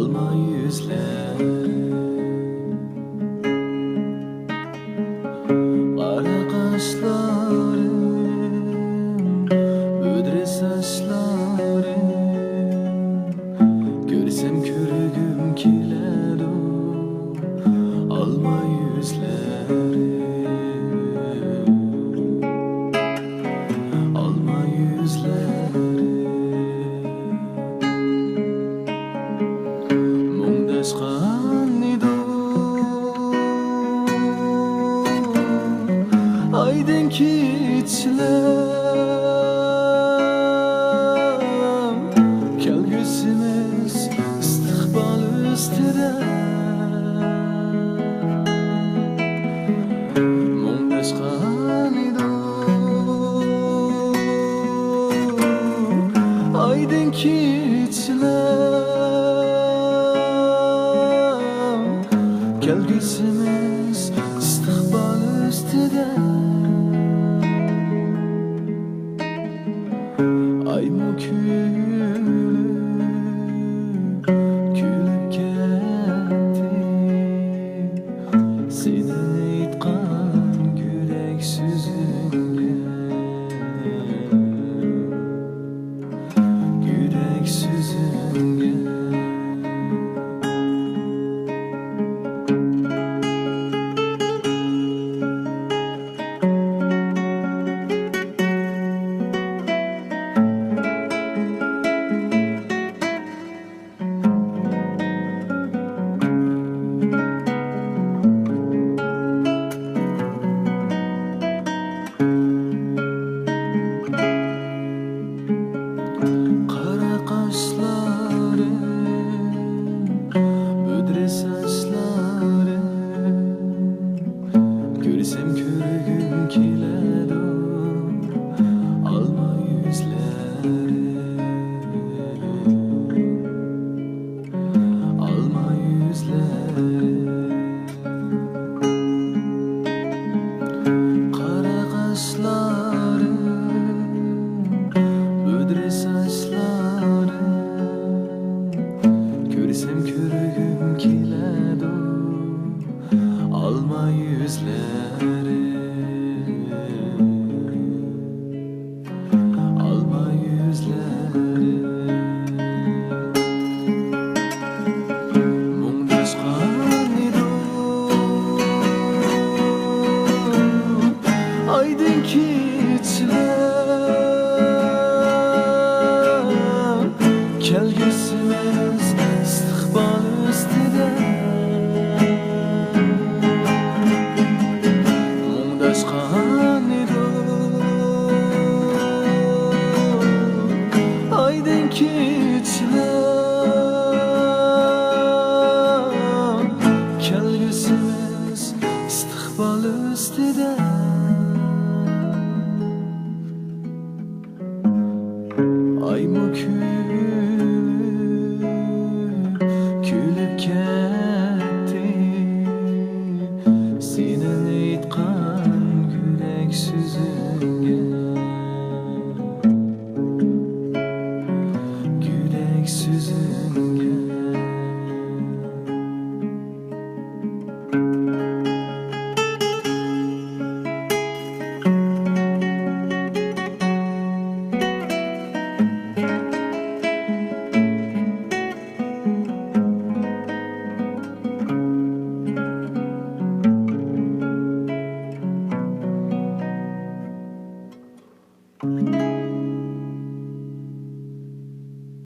alma yüzleri, kara kaşların, ödre saçların, görsem körügüm kiledi, alma yüzleri, alma yüzleri. Mungdashgan idu aydan kechlam, kelgusimiz istiqbol ustida. Mungdashgan idu aydan kechlam, kelgusimiz istiqbol ustida. Aymo kulib ketdi, seni aytgan yurak so'zingga, yurak so'zingga. Kara kaşların, ödre saçların, görsem körügüm kiledi, alma yüzleri, alma yüzleri. Kara kaşların, ödre saçların, görsem körügüm kiledi, alma yüzleri, alma yüzleri. Mungdashgan idu aydan kechlam, kelgusimiz istiqbol ustida. Mungdashgan idu aydan kechlam, kelgusimiz istiqbol ustida. Aymo kulib ketdi, senin aytgan yurak so'zingga, yurak so'zingga.